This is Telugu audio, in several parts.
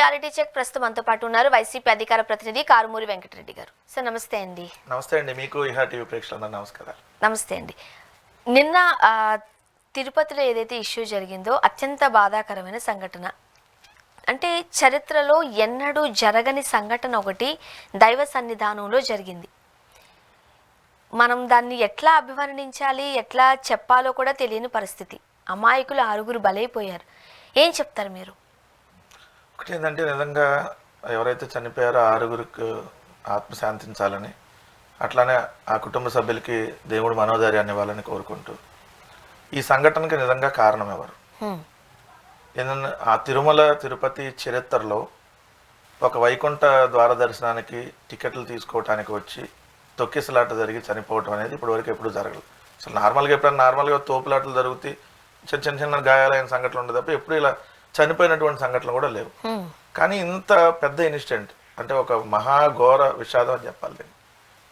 రియాలిటీ చెక్ ప్రస్తుతం మనతో పాటు ఉన్నారు వైసీపీ అధికార ప్రతినిధి కారుమూరి వెంకటరెడ్డి గారు. సార్ నమస్తే అండి. నమస్తే అండి. మీకు ఇహా టీవీ ప్రేక్షకులందరూ నమస్కారాలు. నమస్తే అండి. నిన్న తిరుపతిలో ఏదైతే ఇష్యూ జరిగిందో అత్యంత బాధాకరమైన సంఘటన. అంటే చరిత్రలో ఎన్నడూ జరగని సంఘటన ఒకటి దైవ సన్నిధానంలో జరిగింది. మనం దాన్ని ఎట్లా అభివర్ణించాలి, ఎట్లా చెప్పాలో కూడా తెలియని పరిస్థితి. అమాయకులు 6 బలైపోయారు. ఏం చెప్తారు మీరు? ఒకటి ఏంటంటే, నిజంగా ఎవరైతే చనిపోయారో 6 ఆత్మశాంతించాలని, అట్లానే ఆ కుటుంబ సభ్యులకి దేవుడు మనోధైర్యాన్ని ఇవ్వాలని కోరుకుంటూ, ఈ సంఘటనకి నిజంగా కారణం ఎవరు? ఏంటంటే, ఆ తిరుమల తిరుపతి చరిత్రలో ఒక వైకుంఠ ద్వార దర్శనానికి టికెట్లు తీసుకోవటానికి వచ్చి తొక్కిసలాట జరిగి చనిపోవటం అనేది ఇప్పటివరకు ఎప్పుడు జరగలేదు. అసలు ఎప్పుడైనా నార్మల్గా తోపులాటలు జరుగుతాయి, చిన్న చిన్న గాయాలైన సంఘటనలు ఉండదు తప్ప ఎప్పుడు ఇలా చనిపోయినటువంటి సంఘటనలు కూడా లేవు. కానీ ఇంత పెద్ద ఇన్సిడెంట్ అంటే ఒక మహాఘోర విషాదం అని చెప్పాలి.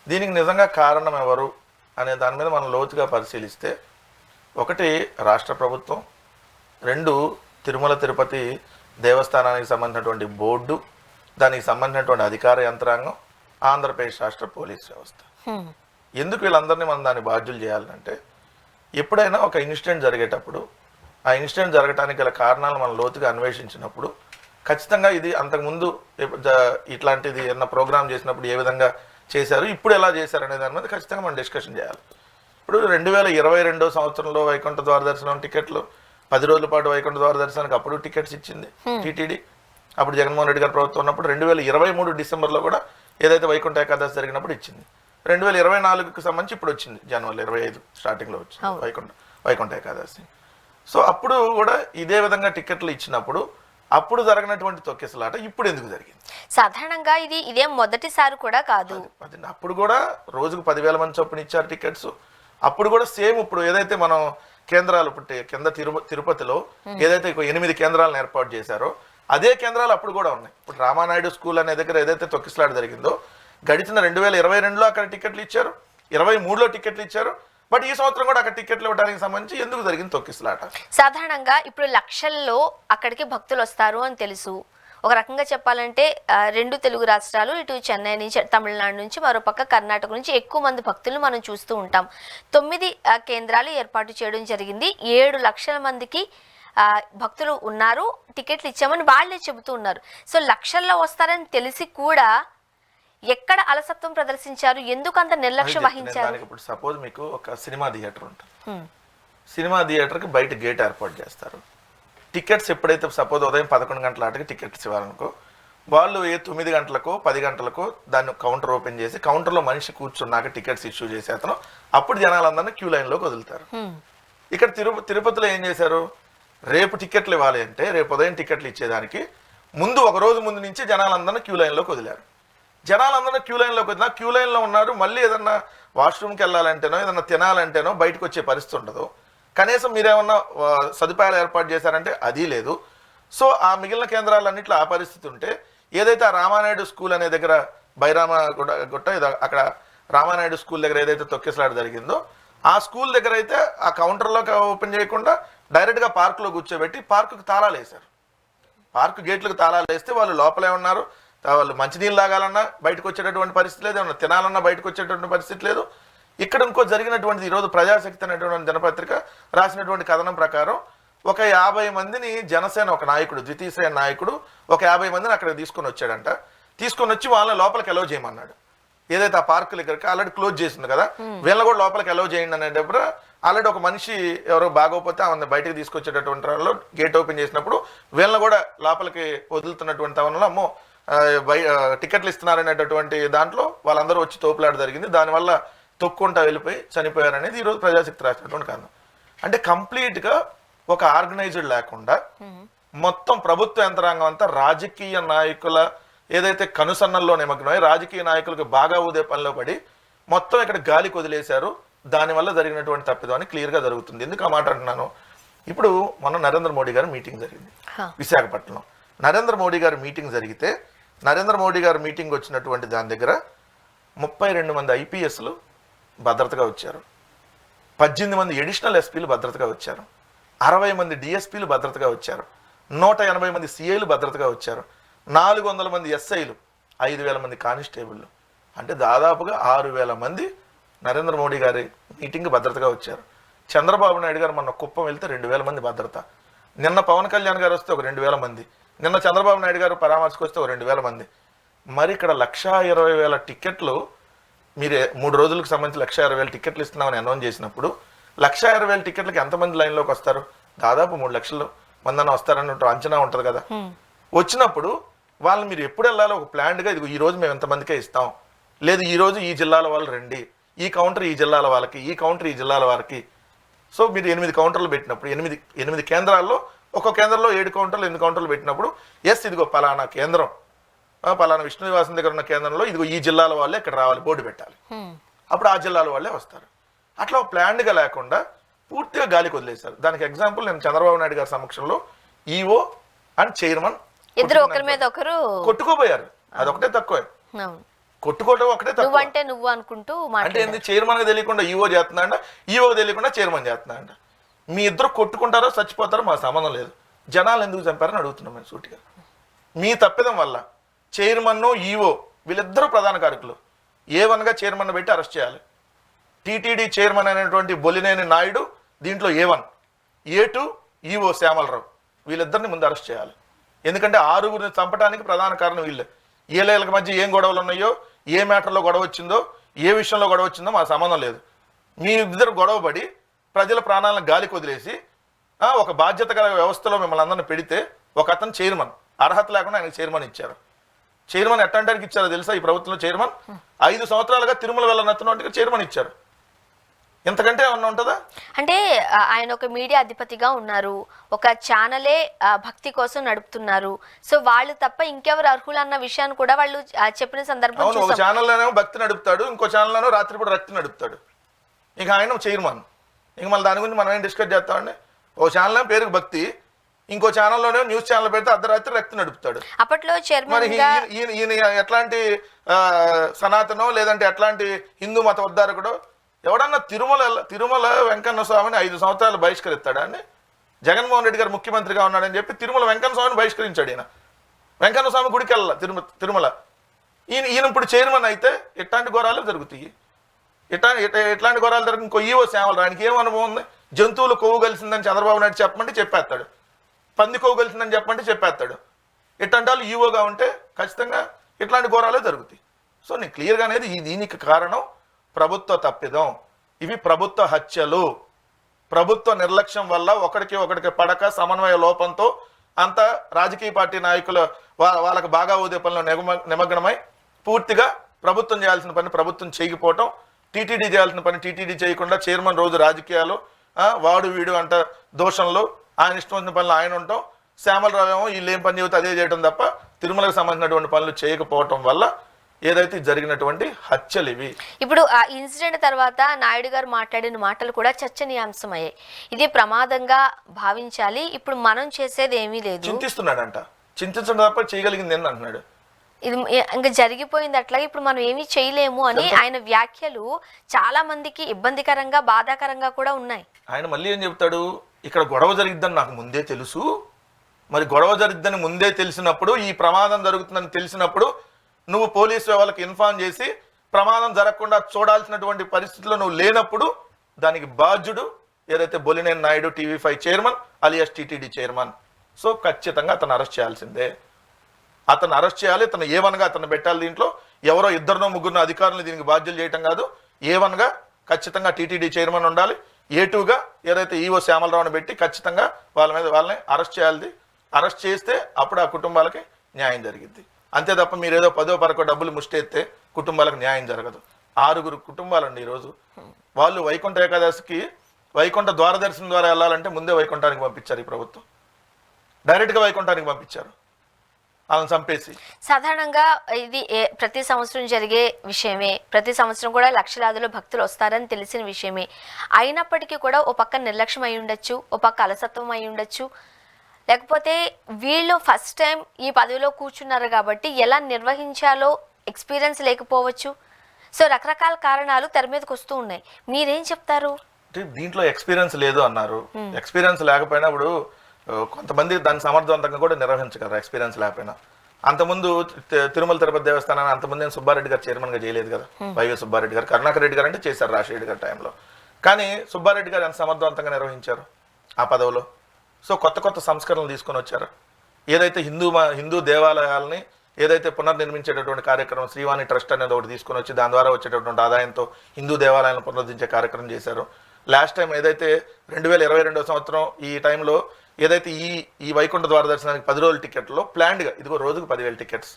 దీనికి నిజంగా కారణం ఎవరు అనే దాని మీద మనం లోతుగా పరిశీలిస్తే, ఒకటి రాష్ట్ర ప్రభుత్వం, 2 తిరుమల తిరుపతి దేవస్థానానికి సంబంధించినటువంటి బోర్డు, దానికి సంబంధించినటువంటి అధికార యంత్రాంగం, ఆంధ్రప్రదేశ్ రాష్ట్ర పోలీస్ వ్యవస్థ. ఎందుకు వీళ్ళందరినీ మనం దాన్ని బాధ్యులు చేయాలంటే, ఎప్పుడైనా ఒక ఇన్సిడెంట్ జరిగేటప్పుడు ఆ ఇన్సిడెంట్ జరగడానికి గల కారణాలు మనం లోతుగా అన్వేషించినప్పుడు ఖచ్చితంగా ఇది అంతకుముందు ఇట్లాంటిది ఏమన్నా ప్రోగ్రామ్ చేసినప్పుడు ఏ విధంగా చేశారు, ఇప్పుడు ఎలా చేశారు అనే దాని మీద ఖచ్చితంగా మనం డిస్కషన్ చేయాలి. ఇప్పుడు 2022 సంవత్సరంలో వైకుంఠ ద్వార దర్శనం టికెట్లు 10 రోజుల పాటు వైకుంఠ ద్వార దర్శనానికి అప్పుడు టికెట్స్ ఇచ్చింది టీటీడీ. అప్పుడు జగన్మోహన్ రెడ్డి గారు ప్రభుత్వం ఉన్నప్పుడు 2023 డిసెంబర్లో కూడా ఏదైతే వైకుంఠ ఏకాదశి జరిగినప్పుడు ఇచ్చింది. 2024కి సంబంధించి ఇప్పుడు వచ్చింది జనవరి 25 స్టార్టింగ్లో వచ్చింది వైకుంఠ ఏకాదశి. సో అప్పుడు కూడా ఇదే విధంగా టికెట్లు ఇచ్చినప్పుడు అప్పుడు జరగనటువంటి తొక్కిసలాట ఇప్పుడు ఎందుకు జరిగింది? సాధారణంగా ఇదే మొదటిసారి కూడా కాదు. అప్పుడు కూడా రోజుకు 10,000 మంది చొప్పున ఇచ్చారు టికెట్స్. అప్పుడు కూడా సేమ్ ఇప్పుడు ఏదైతే మనం కేంద్రాలు కింద తిరుపతిలో ఏదైతే 8 కేంద్రాలను ఏర్పాటు చేశారో అదే కేంద్రాలు అప్పుడు కూడా ఉన్నాయి. ఇప్పుడు రామానాయుడు స్కూల్ అనే దగ్గర ఏదైతే తొక్కిసలాట జరిగిందో గడిచిన 2022లో అక్కడ టికెట్లు ఇచ్చారు, 23లో టికెట్లు ఇచ్చారు. బట్ ఈ సంవత్సరం కూడా అక్కడ టికెట్లు ఇవ్వడానికి సంబంధించి ఎందుకు జరిగింది తొక్కిసలాట? సాధారణంగా ఇప్పుడు లక్షల్లో అక్కడికి భక్తులు వస్తారు అని తెలుసు. ఒక రకంగా చెప్పాలంటే 2 తెలుగు రాష్ట్రాలు, ఇటు చెన్నై నుంచి, తమిళనాడు నుంచి, మరోపక్క కర్ణాటక నుంచి ఎక్కువ మంది భక్తులను మనం చూస్తూ ఉంటాం. 9 కేంద్రాలు ఏర్పాటు చేయడం జరిగింది. 7 లక్షల మందికి భక్తులు ఉన్నారు, టికెట్లు ఇచ్చామని వాళ్ళే చెబుతూ ఉన్నారు. సో లక్షల్లో వస్తారని తెలిసి కూడా ఎక్కడ అలసత్వం ప్రదర్శించారు? ఎందుకు అంత నిర్లక్ష్యం వహించారు? ఇప్పుడు సపోజ్ మీకు ఒక సినిమా థియేటర్ ఉంటుంది, సినిమా థియేటర్కి బయట గేట్ ఏర్పాటు చేస్తారు. టికెట్స్ ఎప్పుడైతే సపోజ్ ఉదయం 11 గంటల ఆటకి టికెట్స్ ఇవ్వాలనుకో, వాళ్ళు 9 గంటలకో 10 గంటలకో దాన్ని కౌంటర్ ఓపెన్ చేసి కౌంటర్లో మనిషి కూర్చున్నాక టికెట్స్ ఇష్యూ చేసే అతను అప్పుడు జనాలందరినీ క్యూ లైన్లోకి వదులుతారు. ఇక్కడ తిరుపతిలో ఏం చేశారు, రేపు టికెట్లు ఇవ్వాలి అంటే రేపు ఉదయం టికెట్లు ఇచ్చేదానికి ముందు ఒక రోజు ముందు నుంచి జనాలందరినీ క్యూ లైన్లోకి వదిలారు. జనాలందరూ క్యూ లైన్లోకి వదిలినా క్యూ లైన్లో ఉన్నారు. మళ్ళీ ఏదన్నా వాష్రూమ్కి వెళ్ళాలంటేనో ఏదన్నా తినాలంటేనో బయటకు వచ్చే పరిస్థితి ఉండదు. కనీసం మీరేమన్నా సదుపాయాలు ఏర్పాటు చేశారంటే అది లేదు. సో ఆ మిగిలిన కేంద్రాలన్నింటిలో ఆ పరిస్థితి ఉంటే, ఏదైతే ఆ రామానాయుడు స్కూల్ అనే దగ్గర బైరామ గుట్ట అక్కడ రామానాయుడు స్కూల్ దగ్గర ఏదైతే తొక్కిసలాట జరిగిందో ఆ స్కూల్ దగ్గర అయితే ఆ కౌంటర్లోకి ఓపెన్ చేయకుండా డైరెక్ట్గా పార్కులో కూర్చోబెట్టి పార్కుకు తాళాలు వేశారు. పార్కు గేట్లకు తాళాలు వేస్తే వాళ్ళు లోపలే ఉన్నారు. వాళ్ళు మంచినీళ్ళు తాగాలన్నా బయటకు వచ్చేటటువంటి పరిస్థితి లేదు, ఏమన్నా తినాలన్నా బయటకు వచ్చేటటువంటి పరిస్థితి లేదు. ఇక్కడ ఇంకో జరిగినటువంటి ఈరోజు ప్రజాశక్తి అనేటువంటి దినపత్రిక రాసినటువంటి కథనం ప్రకారం ఒక 50 మందిని జనసేన ఒక నాయకుడు, ద్వితీయ శ్రేణి నాయకుడు ఒక 50 మందిని అక్కడ తీసుకొని వచ్చాడంట. తీసుకొని వచ్చి వాళ్ళని లోపలికి అలౌ చేయమన్నాడు. ఏదైతే ఆ పార్కు దగ్గరికి ఆల్రెడీ క్లోజ్ చేసింది కదా, వీళ్ళని కూడా లోపలికి అలౌ చేయండి అనేటప్పుడు ఆల్రెడీ ఒక మనిషి ఎవరో బాగోపోతే ఆమె బయటకు తీసుకొచ్చేటటువంటి వాళ్ళు గేట్ ఓపెన్ చేసినప్పుడు వీళ్ళని కూడా లోపలికి వదులుతున్నటువంటి తవనలో అమ్మో టికెట్లు ఇస్తున్నారనేటటువంటి దాంట్లో వాళ్ళందరూ వచ్చి తోపులాట జరిగింది. దానివల్ల తొక్కుంటా వెళ్ళిపోయి చనిపోయారనేది ఈరోజు ప్రజాశక్తి రాసినటువంటి కారణం. అంటే కంప్లీట్గా ఒక ఆర్గనైజ్డ్ లేకుండా మొత్తం ప్రభుత్వ యంత్రాంగం అంతా రాజకీయ నాయకుల ఏదైతే కనుసన్నల్లో నిమగ్నమై రాజకీయ నాయకులకు బాగా ఊదే పనిలో పడి మొత్తం ఇక్కడ గాలికి వదిలేశారు. దానివల్ల జరిగినటువంటి తప్పిదం అని క్లియర్గా జరుగుతుంది. ఎందుకు ఆ మాట అంటున్నాను, ఇప్పుడు మొన్న నరేంద్ర మోడీ గారి మీటింగ్ జరిగింది విశాఖపట్నం. నరేంద్ర మోడీ గారి మీటింగ్ జరిగితే నరేంద్ర మోడీ గారి మీటింగ్ వచ్చినటువంటి దాని దగ్గర 32 మంది ఐపీఎస్లు భద్రతగా వచ్చారు, 18 మంది ఎడిషనల్ ఎస్పీలు భద్రతగా వచ్చారు, 60 మంది డిఎస్పీలు భద్రతగా వచ్చారు, 180 మంది సిఐలు భద్రతగా వచ్చారు, 400 మంది ఎస్ఐలు, 5,000 మంది కానిస్టేబుళ్ళు, అంటే దాదాపుగా 6,000 మంది నరేంద్ర మోడీ గారి మీటింగ్కి భద్రతగా వచ్చారు. చంద్రబాబు నాయుడు గారు మొన్న కుప్పం వెళ్తే 2,000 మంది భద్రత, నిన్న పవన్ కళ్యాణ్ గారు వస్తే ఒక 2,000 మంది, నిన్న చంద్రబాబు నాయుడు గారు పరామర్శకు వస్తే ఒక 2,000 మంది. మరి ఇక్కడ 1,20,000 టికెట్లు, మీరు 3 రోజులకు సంబంధించి 1,20,000 టికెట్లు ఇస్తున్నామని అనౌన్స్ చేసినప్పుడు 1,20,000 టికెట్లకి ఎంతమంది లైన్లోకి వస్తారు? దాదాపు 3 లక్షల మంది అన్న వస్తారన్నట్టు అంచనా ఉంటుంది కదా. వచ్చినప్పుడు వాళ్ళు మీరు ఎప్పుడు వెళ్ళాలో ఒక ప్లాన్డ్గా, ఇది ఈ రోజు మేము ఎంతమందికే ఇస్తాం, లేదు ఈ రోజు ఈ జిల్లాల వాళ్ళు రండి, ఈ కౌంటర్ ఈ జిల్లాల వాళ్ళకి, ఈ కౌంటర్ ఈ జిల్లాల వారికి. సో మీరు 8 కౌంటర్లు పెట్టినప్పుడు 8 కేంద్రాల్లో, ఒక్కో కేంద్రంలో 7 కౌంటర్లు 8 కౌంటర్లు పెట్టినప్పుడు ఇదిగో పలానా కేంద్రం, పలానా విష్ణు నివాసం దగ్గర ఉన్న కేంద్రంలో ఇదిగో ఈ జిల్లాల వాళ్ళే ఇక్కడ రావాలి, బోర్డు పెట్టాలి. అప్పుడు ఆ జిల్లాల వాళ్ళే వస్తారు. అట్లా ప్లాన్డ్గా లేకుండా పూర్తిగా గాలికి వదిలేశారు. దానికి ఎగ్జాంపుల్ నేను చంద్రబాబు నాయుడు గారి సమక్షంలో ఈఓ అండ్ చైర్మన్ ఇద్దరు ఒకరి మీద ఒకరు కొట్టుకోపోయారు. అదొకటే తక్కువ, కొట్టుకోవడం ఒకటే తక్కువ. అంటే నువ్వు అనుకుంటూ అంటే ఏంది, చైర్మన్ గా తెలియకుండా ఈఓ చేస్తున్నాడ, ఈఓకి తెలియకుండా చైర్మన్ చేస్తున్నాడ. మీ ఇద్దరు కొట్టుకుంటారో చచ్చిపోతారో మా సంబంధం లేదు, జనాలు ఎందుకు చంపారని అడుగుతున్నాం మేము సూటిగా. మీ తప్పిదం వల్ల చైర్మన్ ఈఓ వీళ్ళిద్దరూ ప్రధాన కారకులు. A1గా చైర్మన్ పెట్టి అరెస్ట్ చేయాలి. టీటీడీ చైర్మన్ అయినటువంటి బొలినేని నాయుడు దీంట్లో A1, A2 ఈఓ శ్యామలరావు, వీళ్ళిద్దరిని ముందు అరెస్ట్ చేయాలి. ఎందుకంటే 6గురిని చంపడానికి ప్రధాన కారణం వీళ్ళే. ఏళ్ళ మధ్య ఏం గొడవలు ఉన్నాయో, ఏ మ్యాటర్లో గొడవ వచ్చిందో, ఏ విషయంలో గొడవ వచ్చిందో మా సంబంధం లేదు. మీ ఇద్దరు గొడవపడి ప్రజల ప్రాణాలను గాలికి వదిలేసి ఒక బాధ్యత గల వ్యవస్థలో మిమ్మల్ని అందరిని పెడితే ఒక అతను చైర్మన్, అర్హత లేకుండా ఆయనకు చైర్మన్ ఇచ్చారు. చైర్మన్ ఎట్టంటానికి ఇచ్చారో తెలుసా? ఈ ప్రభుత్వంలో చైర్మన్ 5 సంవత్సరాలుగా తిరుమల వెళ్ళనట్టుగా చైర్మన్ ఇచ్చారు. ఎంతకంటే ఏమన్నా ఉంటుందా? అంటే ఆయన ఒక మీడియా అధిపతిగా ఉన్నారు, ఒక ఛానలే భక్తి కోసం నడుపుతున్నారు. సో వాళ్ళు తప్ప ఇంకెవరు అర్హులు అన్న విషయాన్ని కూడా వాళ్ళు చెప్పిన సందర్భం. ఒక ఛానల్లోనేమో భక్తి నడుపుతాడు, ఇంకో ఛానల్లోనో రాత్రిపూట రక్తి నడుపుతాడు. ఇక ఆయన చైర్మన్, ఇంక మళ్ళీ దాని గురించి మనం ఏం డిస్కస్ చేస్తామండి? ఓ ఛానల్ పేరుకు భక్తి, ఇంకో ఛానల్లోనే న్యూస్ ఛానల్ పెడితే అర్ధరాత్రి రక్తి నడుపుతాడు. అప్పట్లో మరి ఈయన ఎట్లాంటి సనాతనో లేదంటే ఎట్లాంటి హిందూ మత ఉద్ధారకుడో? ఎవడన్నా తిరుమల వెంకన్న స్వామిని 5 సంవత్సరాలు బహిష్కరిస్తాడా అండి? జగన్మోహన్ రెడ్డి గారు ముఖ్యమంత్రిగా ఉన్నాడని చెప్పి తిరుమల వెంకన్న స్వామిని బహిష్కరించాడు. ఈయన వెంకన్న స్వామి గుడికి వెళ్ళాల తిరుమల. ఈయన ఇప్పుడు చైర్మన్ అయితే ఎట్లాంటి ఘోరాలు జరుగుతాయి? ఎట్లాంటి ఘోరాలు జరుగుతుంది? ఇంకో ఈవో శ్యామలరావు, ఆయనకి ఏం అనుభవం ఉంది? జంతువులు కొవ్వు కలిసిందని చంద్రబాబు నాయుడు చెప్పమంటే చెప్పేస్తాడు, పంది కొవ్వు కలిసిందని చెప్పమంటే చెప్పేస్తాడు. ఎట్లాంటి వాళ్ళు ఈవోగా ఉంటే ఖచ్చితంగా ఇట్లాంటి ఘోరాలే జరుగుతాయి. సో నేను క్లియర్గా అనేది దీనికి కారణం ప్రభుత్వ తప్పిదం. ఇవి ప్రభుత్వ హత్యలు, ప్రభుత్వ నిర్లక్ష్యం వల్ల ఒకడికి పడక సమన్వయ లోపంతో అంత రాజకీయ పార్టీ నాయకుల వాళ్ళకి బాగా ఊదే పనిలో నిమగ్నమై పూర్తిగా ప్రభుత్వం చేయాల్సిన పని ప్రభుత్వం చేయకపోవటం, టీటీడీ చేయాల్సిన పని టీటీడీ చేయకుండా చైర్మన్ రోజు రాజకీయాలు, వాడు వీడు అంట దోషంలో ఆయన ఇష్టం వచ్చిన పనులు ఆయన ఉండటం, శ్యామలరావు ఏమో వీళ్ళు ఏం పని చెబితే అదే చేయడం తప్ప తిరుమలకు సంబంధించినటువంటి పనులు చేయకపోవటం వల్ల ఏదైతే జరిగినటువంటి హత్యలు ఇవి. ఇప్పుడు ఆ ఇన్సిడెంట్ తర్వాత నాయుడు గారు మాట్లాడిన మాటలు కూడా చర్చనీయాంశమయ్యాయి. ఇది ప్రమాదంగా భావించాలి, ఇప్పుడు మనం చేసేది ఏమీ లేదు. చింతిస్తున్నాడంట, చింతించడం తప్ప చేయగలిగింది ఏంటి అంటున్నాడు. ఇది ఇంకా జరిగిపోయింది అట్లాగే, ఇప్పుడు మనం ఏమీ చేయలేము అని ఆయన వ్యాఖ్యలు చాలా మందికి ఇబ్బందికరంగా బాధాకరంగా కూడా ఉన్నాయి. ఆయన మళ్ళీ ఏం చెప్తాడు, ఇక్కడ గొడవ జరిగిద్దని నాకు ముందే తెలుసు. మరి గొడవ జరిగిద్దని ముందే తెలిసినప్పుడు, ఈ ప్రమాదం జరుగుతుందని తెలిసినప్పుడు నువ్వు పోలీసు వాళ్ళకి ఇన్ఫార్మ్ చేసి ప్రమాదం జరగకుండా చూడాల్సినటువంటి పరిస్థితుల్లో నువ్వు లేనప్పుడు దానికి బాధ్యుడు ఏదైతే Bollineni Naidu TV5 chairman alias TTD chairman. So ఖచ్చితంగా అతను అరెస్ట్ చేయాల్సిందే, అతను అరెస్ట్ చేయాలి. అతను A1గా అతను పెట్టాలి. దీంట్లో ఎవరో 2-3 అధికారులు దీనికి బాధ్యులు చేయటం కాదు. A1గా ఖచ్చితంగా టీటీడీ చైర్మన్ ఉండాలి. A2గా ఏదైతే ఈవో శ్యామలరావుని పెట్టి ఖచ్చితంగా వాళ్ళని అరెస్ట్ చేయాలి. అరెస్ట్ చేస్తే అప్పుడు ఆ కుటుంబాలకి న్యాయం జరిగింది. అంతే తప్ప మీరు ఏదో 10-11 డబ్బులు ముష్టెత్తే కుటుంబాలకు న్యాయం జరగదు. 6 కుటుంబాలండి ఈరోజు. వాళ్ళు వైకుంఠ ఏకాదశికి వైకుంఠ ద్వారదర్శనం ద్వారా వెళ్ళాలంటే ముందే వైకుంఠానికి పంపించారు ఈ ప్రభుత్వం, డైరెక్ట్గా వైకుంఠానికి పంపించారు వాళ్ళని చంపేసి. సాధారణంగా ఇది ప్రతి సంవత్సరం జరిగే విషయమే, ప్రతి సంవత్సరం కూడా లక్షలాదిలో భక్తులు వస్తారని తెలిసిన విషయమే. అయినప్పటికీ కూడా ఓ పక్క నిర్లక్ష్యం అయి ఉండొచ్చు, ఓ పక్క అలసత్వం అయి ఉండొచ్చు, లేకపోతే వీళ్ళు ఫస్ట్ టైం ఈ పదవిలో కూర్చున్నారు కాబట్టి ఎలా నిర్వహించాలో ఎక్స్పీరియన్స్ లేకపోవచ్చు. సో రకరకాల కారణాలు తెర మీదకి వస్తూ ఉన్నాయి. మీరేం చెప్తారు? దీంట్లో ఎక్స్పీరియన్స్ లేదు అన్నారు. ఎక్స్పీరియన్స్ లేకపోయినా ఇప్పుడు కొంతమంది దాన్ని సమర్థవంతంగా కూడా నిర్వహించగలరు ఎక్స్పీరియన్స్ లేకపోయినా. అంతకుముందు తిరుమల తిరుపతి దేవస్థానాన్ని అంతకుముందు సుబ్బారెడ్డి గారు చైర్మన్గా చేయలేదు కదా, వైవి సుబ్బారెడ్డి గారు. కరుణాకర్ రెడ్డి గారు అంటే చేశారు రాజశేఖర్ గారి టైంలో. కానీ సుబ్బారెడ్డి గారు ఎంత సమర్థవంతంగా నిర్వహించారు ఆ పదవిలో. సో కొత్త కొత్త సంస్కరణలు తీసుకొని వచ్చారు. ఏదైతే హిందూ దేవాలయాలని ఏదైతే పునర్నిర్మించేటటువంటి కార్యక్రమం శ్రీవాణి ట్రస్ట్ అనేది ఒకటి తీసుకొని వచ్చి దాని ద్వారా వచ్చేటటువంటి ఆదాయంతో హిందూ దేవాలయాలను పునరుద్ధరించే కార్యక్రమం చేశారు. లాస్ట్ టైం ఏదైతే 2022 సంవత్సరం ఈ టైంలో ఏదైతే ఈ వైకుంఠ ద్వార దర్శనానికి 10 రోజుల టికెట్లో ప్లాన్డ్గా ఇదిగో రోజుకు 10,000 టికెట్స్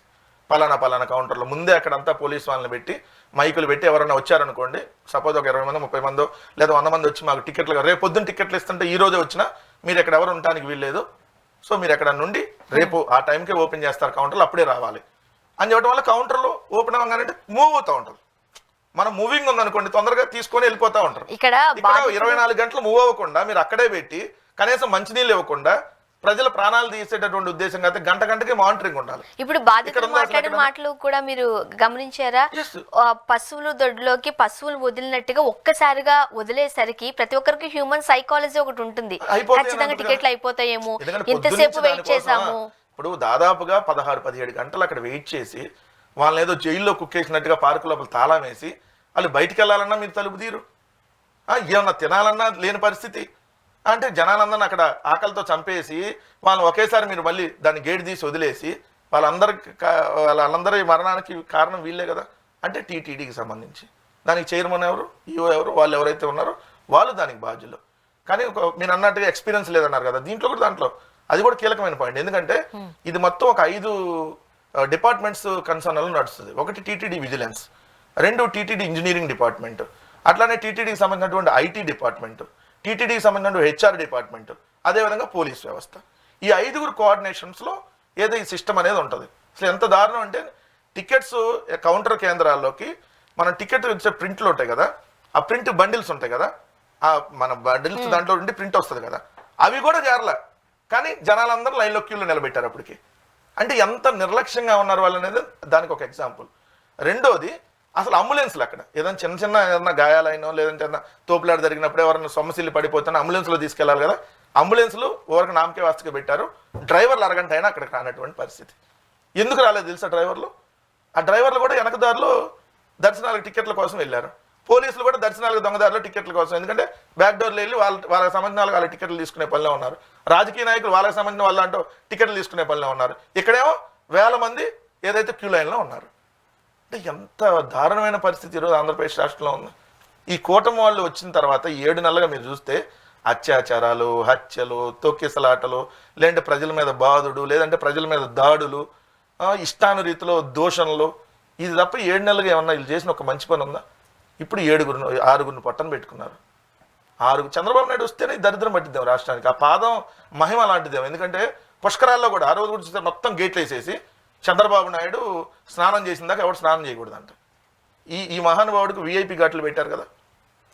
పలానా కౌంటర్లో ముందే అక్కడంతా పోలీస్ వాళ్ళని పెట్టి మైకులు పెట్టి ఎవరైనా వచ్చారనుకోండి, సపోజ్ ఒక 20 మంది 30 మందో లేదా 100 మంది వచ్చి మాకు టికెట్లు రేపు పొద్దున్న టికెట్లు ఇస్తుంటే ఈ రోజే వచ్చినా మీరు ఎక్కడ ఎవరు ఉండటానికి వీల్లేదు, సో మీరు ఎక్కడ నుండి రేపు ఆ టైంకే ఓపెన్ చేస్తారు కౌంటర్లు, అప్పుడే రావాలి అని చెప్పడం వల్ల కౌంటర్లు ఓపెన్ అవ్వగానంటే మూవ్ అవుతూ ఉంటారు. మనం మూవింగ్ ఉందనుకోండి తొందరగా తీసుకొని వెళ్ళిపోతూ ఉంటారు. ఇక్కడ 24 గంటలు మూవ్ అవ్వకుండా మీరు అక్కడే పెట్టి కనీసం మంచినీళ్ళు ఇవ్వకుండా ప్రజల ప్రాణాలు తీసేటటువంటి ఉద్దేశం అయితే గంటకి మానిటరింగ్ ఉండాలి. ఇప్పుడు బాధితులు మాట్లాడే మాటలు కూడా మీరు గమనించారా? పశువుల దొడ్లోకి పశువులు వదిలినట్టుగా ఒక్కసారిగా వదిలేసరికి ప్రతి ఒక్కరికి హ్యూమన్ సైకాలజీ ఒకటి ఉంటుంది, ఖచ్చితంగా టికెట్లు అయిపోతాయేమో, ఇంతసేపు వెయిట్ చేసాము. ఇప్పుడు దాదాపుగా 16-17 గంటలు అక్కడ వెయిట్ చేసి వాళ్ళని ఏదో జైల్లో కుక్కేసినట్టుగా పార్కు లోపల తాళం వేసి వాళ్ళు బయటికి వెళ్ళాలన్నా మీరు తలుపు తీరు, ఏమన్నా తినాలన్నా లేని పరిస్థితి. అంటే జనాలందరినీ అక్కడ ఆకలితో చంపేసి వాళ్ళని ఒకేసారి మీరు మళ్ళీ దాన్ని గేట్ తీసి వదిలేసి వాళ్ళందరి మరణానికి కారణం వీళ్ళే కదా. అంటే టీటీడీకి సంబంధించి దానికి చైర్మన్ ఎవరు, ఈఓ ఎవరు, వాళ్ళు ఎవరైతే ఉన్నారో వాళ్ళు దానికి బాధ్యులు. కానీ మీరు అన్నట్టుగా ఎక్స్పీరియన్స్ లేదన్నారు కదా, దీంట్లో కూడా దాంట్లో అది కూడా కీలకమైన పాయింట్. ఎందుకంటే ఇది మొత్తం ఒక 5 డిపార్ట్మెంట్స్ కన్సర్న్లో నడుస్తుంది. ఒకటి TTD vigilance, 2 TTD engineering department, అట్లానే టీటీడీకి సంబంధించినటువంటి ఐటీ డిపార్ట్మెంట్, టీటీడీకి సంబంధించిన హెచ్ఆర్ డిపార్ట్మెంట్, అదేవిధంగా పోలీస్ వ్యవస్థ. ఈ 5 కోఆర్డినేషన్స్లో ఏదో ఈ సిస్టమ్ అనేది ఉంటుంది. అసలు ఎంత దారుణం అంటే టికెట్స్ కౌంటర్ కేంద్రాల్లోకి మనం టికెట్ ఇచ్చే ప్రింట్లు ఉంటాయి కదా, ఆ ప్రింట్ బండిల్స్ ఉంటాయి కదా, ఆ మన బండిల్స్ దాంట్లో నుండి ప్రింట్ వస్తుంది కదా, అవి కూడా చేరలే. కానీ జనాలందరూ లైన్లో క్యూలో నిలబెట్టారు అప్పటికి. అంటే ఎంత నిర్లక్ష్యంగా ఉన్నారు వాళ్ళు అనేది దానికి ఒక ఎగ్జాంపుల్. రెండోది అసలు అంబులెన్స్లు అక్కడ ఏదైనా చిన్న ఏదైనా గాయాలైనో లేదంటే ఏదైనా తోపులాట జరిగినప్పుడు ఎవరైనా సొమ్మసిల్లి పడిపోతున్నా అంబులెన్స్లో తీసుకెళ్లాలి కదా, అంబులెన్స్లు ఓరకు నామకే వాస్తుగా పెట్టారు. డ్రైవర్లు అరగంట అయినా అక్కడికి రానటువంటి పరిస్థితి. ఎందుకు రాలేదు తెలుసా డ్రైవర్లు? ఆ డ్రైవర్లు కూడా వెనకదారిలో దర్శనాలకు టికెట్ల కోసం వెళ్ళారు. పోలీసులు కూడా దర్శనాలకు దొంగదారిలో టికెట్ల కోసం, ఎందుకంటే బ్యాక్ డోర్లో వెళ్ళి వాళ్ళకి సంబంధించిన వాళ్ళ టికెట్లు తీసుకునే పనిలో ఉన్నారు. రాజకీయ నాయకులు వాళ్ళకి సంబంధించిన వాళ్ళు అంటూ టికెట్లు తీసుకునే పనిలో ఉన్నారు. ఇక్కడేమో వేల మంది ఏదైతే క్యూ లైన్లో ఉన్నారు. అంటే ఎంత దారుణమైన పరిస్థితి ఈరోజు ఆంధ్రప్రదేశ్ రాష్ట్రంలో ఉంది. ఈ కూటమి వాళ్ళు వచ్చిన తర్వాత 7 నెలలుగా మీరు చూస్తే అత్యాచారాలు, హత్యలు, తొక్కిసలాటలు, లేదంటే ప్రజల మీద బాధుడు, లేదంటే ప్రజల మీద దాడులు, ఇష్టానురీతిలో దూషణలు, ఇది తప్ప 7 నెలలుగా ఏమన్నా వీళ్ళు చేసిన ఒక మంచి పని ఉందా? ఇప్పుడు 6గురిని పట్టణ పెట్టుకున్నారు. 6 చంద్రబాబు నాయుడు వస్తేనే దరిద్రం పట్టిద్దాం రాష్ట్రానికి. ఆ పాదం మహిమ లాంటిదేమో. ఎందుకంటే పుష్కరాల్లో కూడా ఆ రోజు కూడా చూస్తే మొత్తం గేట్లు వేసేసి చంద్రబాబు నాయుడు స్నానం చేసిన దాకా ఎవరు స్నానం చేయకూడదంట. ఈ మహానుభావుడికి విఐపి ఘాట్లు పెట్టారు కదా,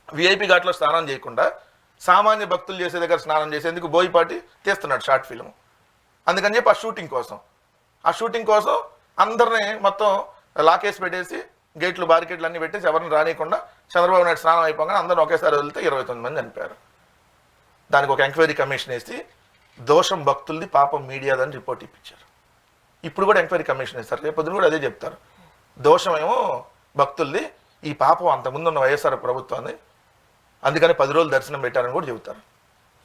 విఐపి ఘాట్లో స్నానం చేయకుండా సామాన్య భక్తులు చేసే దగ్గర స్నానం చేసేందుకు బోయిపాటి తీస్తున్నాడు షార్ట్ ఫిల్మ్. అందుకని చెప్పి ఆ షూటింగ్ కోసం అందరినీ మొత్తం లాకేసి పెట్టేసి గేట్లు బారికేట్లు అన్నీ పెట్టేసి ఎవరిని రానియకుండా చంద్రబాబు నాయుడు స్నానం అయిపోగానే అందరూ ఒకేసారి వదిలితే 29 మంది చనిపోయారు. దానికి ఒక ఎంక్వైరీ కమిషన్ వేసి దోషం భక్తులది పాపం మీడియాదని రిపోర్ట్ ఇప్పించారు. ఇప్పుడు కూడా ఎంక్వైరీ కమిషన్ వేస్తారు, రేపొద్దున కూడా అదే చెప్తారు. దోషం ఏమో భక్తులది, ఈ పాపం అంతకుముందు ఉన్న వైఎస్ఆర్ ప్రభుత్వాన్ని, అందుకని 10 రోజులు దర్శనం పెట్టారని కూడా చెబుతారు.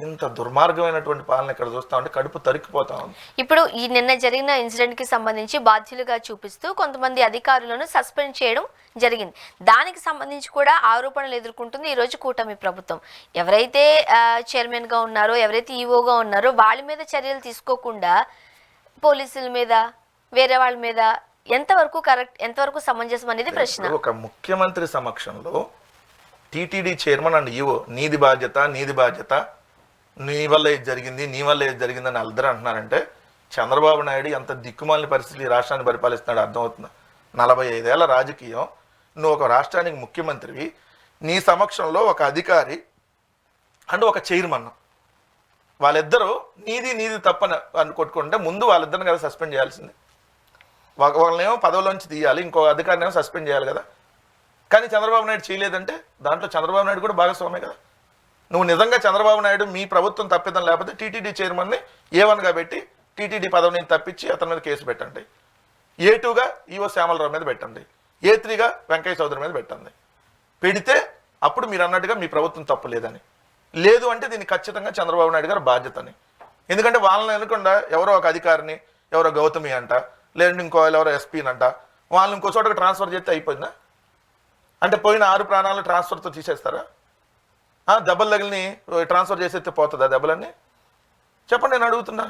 ఇంత దుర్మార్గమైనటువంటి పాలన ఇక్కడ చూస్తా ఉంటే కడుపు తరిక్కిపోతా ఉంది. ఇప్పుడు ఈ నిన్న జరిగిన ఇన్సిడెంట్ కి సంబంధించి బాధ్యులుగా చూపిస్తూ కొంతమంది అధికారులను సస్పెండ్ చేయడం జరిగింది. దానికి సంబంధించి కూడా ఆరోపణలు ఎదుర్కొంటుంది ఈరోజు కూటమి ప్రభుత్వం. ఎవరైతే చైర్మన్ గా ఉన్నారో, ఎవరైతే ఈఓగా ఉన్నారో వాళ్ళ మీద చర్యలు తీసుకోకుండా పోలీసుల మీద, వేరే వాళ్ళ మీద ఎంతవరకు కరెక్ట్, ఎంతవరకు సమంజసం అనేది ప్రశ్న. ఒక ముఖ్యమంత్రి సమక్షంలో టీటీడీ చైర్మన్ అండ్ ఈఓ నీది బాధ్యత, నీ వల్ల ఏది జరిగింది అని అందరూ అంటున్నారంటే చంద్రబాబు నాయుడు ఎంత దిక్కుమాలిన పరిస్థితి ఈ రాష్ట్రాన్ని పరిపాలిస్తున్నాడు అర్థమవుతుంది. 45 ఏళ్ల రాజకీయం, నువ్వు ఒక రాష్ట్రానికి ముఖ్యమంత్రివి, నీ సమక్షంలో ఒక అధికారి అండ్ ఒక చైర్మన్, వాళ్ళిద్దరూ నీది తప్పని కొట్టుకుంటే ముందు వాళ్ళిద్దరిని కదా సస్పెండ్ చేయాల్సింది. వాళ్ళనేమో పదవిలోంచి తీయాలి, ఇంకో అధికారిని ఏమో సస్పెండ్ చేయాలి కదా. కానీ చంద్రబాబు నాయుడు చేయలేదంటే దాంట్లో చంద్రబాబు నాయుడు కూడా భాగస్వామే కదా. నువ్వు నిజంగా చంద్రబాబు నాయుడు మీ ప్రభుత్వం తప్పిదం లేకపోతే టీటీడీ చైర్మన్ని A1గా పెట్టి టీటీడీ పదవిని తప్పించి అతని మీద కేసు పెట్టండి. A2గా ఈవో శ్యామలరావు మీద పెట్టండి, A3గా వెంకయ్య చౌదరి మీద పెట్టండి. పెడితే అప్పుడు మీరు అన్నట్టుగా మీ ప్రభుత్వం తప్పు లేదని. లేదు అంటే దీన్ని ఖచ్చితంగా చంద్రబాబు నాయుడు గారు బాధ్యతని. ఎందుకంటే వాళ్ళని అనుకుండా ఎవరో ఒక అధికారిని, ఎవరో గౌతమి అంట, లేదంటే ఇంకో ఎవరో ఎస్పీని అంట, వాళ్ళని ఇంకో చోటకి ట్రాన్స్ఫర్ చేస్తే అయిపోయిందా? అంటే పోయిన 6 ప్రాణాలను ట్రాన్స్ఫర్తో తీసేస్తారా? దెబ్బలు తగిలిని ట్రాన్స్ఫర్ చేసేస్తే పోతుందా దెబ్బలన్నీ? చెప్పండి, నేను అడుగుతున్నా.